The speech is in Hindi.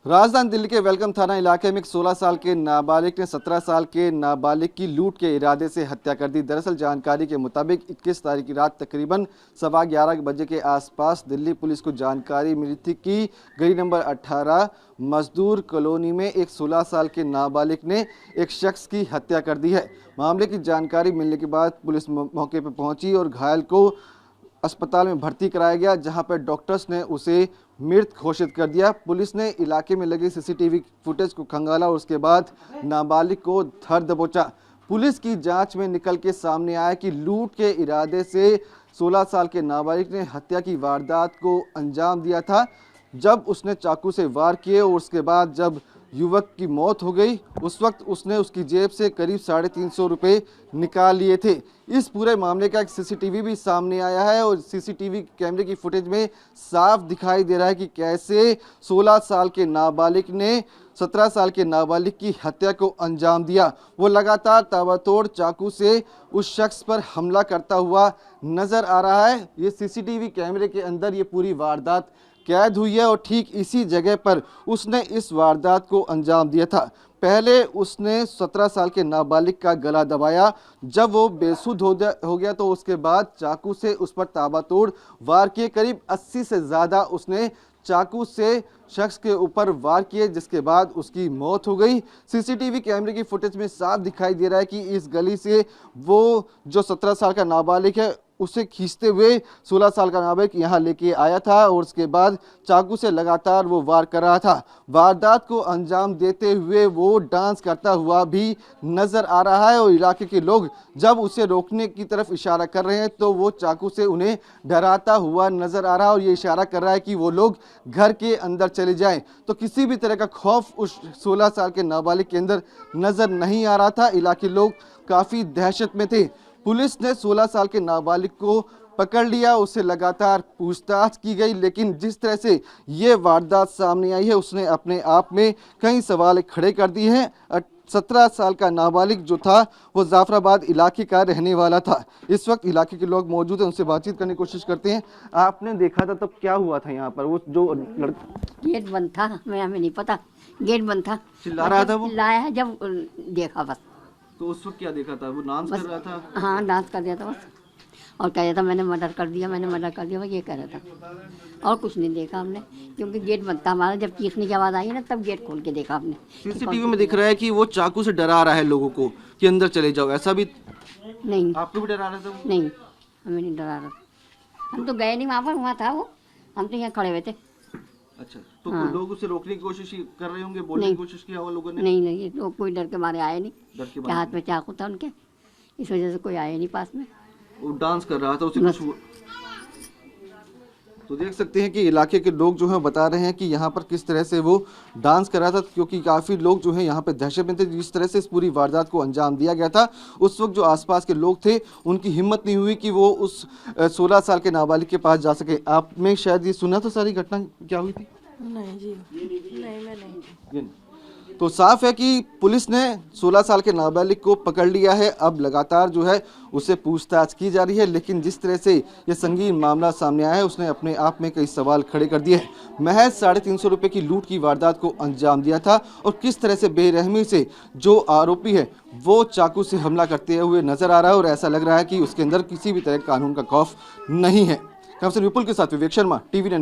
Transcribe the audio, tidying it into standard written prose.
राजधानी दिल्ली के वेलकम थाना इलाके में एक 16 साल के नाबालिग ने 17 साल के नाबालिग की लूट के इरादे से हत्या कर दी। दरअसल जानकारी के मुताबिक 21 तारीख की रात तकरीबन 11:15 बजे के आसपास दिल्ली पुलिस को जानकारी मिली थी कि गली नंबर 18 मजदूर कॉलोनी में एक 16 साल के नाबालिग ने एक शख्स की हत्या कर दी है। मामले की जानकारी मिलने के बाद पुलिस मौके पर पहुंची और घायल को अस्पताल में भर्ती कराया गया, जहां पर डॉक्टर्स ने उसे मृत घोषित कर दिया। पुलिस ने इलाके में लगे सीसीटीवी फुटेज को खंगाला और उसके बाद नाबालिग को धर दबोचा। पुलिस की जांच में निकल के सामने आया कि लूट के इरादे से 16 साल के नाबालिग ने हत्या की वारदात को अंजाम दिया था। जब उसने चाकू से वार किए और उसके बाद जब युवक की मौत हो गई, उस वक्त उसने उसकी जेब से करीब 350 रुपये निकाल लिए थे। इस पूरे मामले का एक सीसीटीवी भी सामने आया है और सीसीटीवी कैमरे की फुटेज में साफ दिखाई दे रहा है कि कैसे 16 साल के नाबालिग ने 17 साल के नाबालिग की हत्या को अंजाम दिया। वो लगातार ताबड़तोड़ चाकू से उस शख्स पर हमला करता हुआ नजर आ रहा है। ये सीसीटीवी कैमरे के अंदर ये पूरी वारदात कैद हुई है और ठीक इसी जगह पर उसने इस वारदात को अंजाम दिया था। पहले उसने 17 साल के नाबालिग का गला दबाया। जब वो बेसुध हो गया तो उसके बाद चाकू से उस पर ताबड़तोड़ वार किए। करीब 80 से ज़्यादा उसने चाकू से शख्स के ऊपर वार किए, जिसके बाद उसकी मौत हो गई। सीसीटीवी कैमरे की फुटेज में साफ दिखाई दे रहा है कि इस गली से वो जो 17 साल का नाबालिग है उसे खींचते हुए 16 साल का नाबालिग यहाँ लेके आया था और उसके बाद चाकू से लगातार वो वार कर रहा था। वारदात को अंजाम देते हुए वो डांस करता हुआ भी नजर आ रहा है और इलाके के लोग जब उसे रोकने की तरफ इशारा कर रहे हैं तो वो चाकू से उन्हें डराता हुआ नजर आ रहा है और ये इशारा कर रहा है कि वो लोग घर के अंदर चले जाएं। तो किसी भी तरह का खौफ उस 16 साल के नाबालिग के अंदर नजर नहीं आ रहा था। इलाके लोग काफ़ी दहशत में थे। पुलिस ने 16 साल के नाबालिग को पकड़ लिया, उससे लगातार पूछताछ की गई, लेकिन जिस तरह से ये वारदात सामने आई है उसने अपने आप में कई सवाल खड़े कर दिए हैं। 17 साल का नाबालिग जो था वो जाफराबाद इलाके का रहने वाला था। इस वक्त इलाके के लोग मौजूद हैं, उनसे बातचीत करने की कोशिश करते हैं। आपने देखा था तब क्या हुआ था यहाँ पर? वो जो गेट बंद था, हमें नहीं पता, गेट बंद था। चिल्ला रहा था वो? चिल्लाया है जब देखा बस। तो उस वक्त क्या देखा था? वो डांस कर रहा था? हाँ, डांस कर दिया था बस और कह रहा था मैंने मर्डर कर दिया, मैंने मर्डर कर दिया, बस ये कह रहा था और कुछ नहीं देखा हमने, क्योंकि गेट बंद था हमारा। जब चीखने की आवाज़ आई ना तब गेट खोल के देखा हमने। सीसीटीवी में दिख रहा है कि वो चाकू से डरा रहा है लोगों को कि अंदर चले जाओ, ऐसा भी नहीं? आपको भी डरा रहा था? नहीं, हमें नहीं डरा रहा, हम तो गए नहीं वहाँ पर, वहाँ था वो, हम तो यहाँ खड़े हुए थे। अच्छा, तो हाँ। लोग उसे रोकने की कोशिश कर रहे होंगे, बोलने की कोशिश किया होगा लोगों ने? नहीं, लोग कोई डर के मारे आए नहीं, डर के क्या हाथ में चाकू था उनके, इस वजह से कोई आया नहीं पास में। वो डांस कर रहा था, उसे कुछ तो देख सकते हैं कि इलाके के लोग जो हैं बता रहे हैं कि यहाँ पर किस तरह से वो डांस कर रहा था, क्योंकि काफ़ी लोग जो हैं यहाँ पे दहशत में थे। जिस तरह से इस पूरी वारदात को अंजाम दिया गया था, उस वक्त जो आसपास के लोग थे उनकी हिम्मत नहीं हुई कि वो उस 16 साल के नाबालिग के पास जा सके। आपने शायद ये सुना था सारी घटना क्या हुई थी? नहीं जी, नहीं, मैं नहीं। तो साफ है कि पुलिस ने 16 साल के नाबालिग को पकड़ लिया है। अब लगातार जो है उसे पूछताछ की जा रही है, लेकिन जिस तरह से ये संगीन मामला सामने आया है उसने अपने आप में कई सवाल खड़े कर दिए हैं। महज 350 रुपये की लूट की वारदात को अंजाम दिया था और किस तरह से बेरहमी से जो आरोपी है वो चाकू से हमला करते हुए नजर आ रहा है और ऐसा लग रहा है कि उसके अंदर किसी भी तरह कानून का खौफ नहीं है। कैमरा विपुल के साथ विवेक शर्मा, TV9।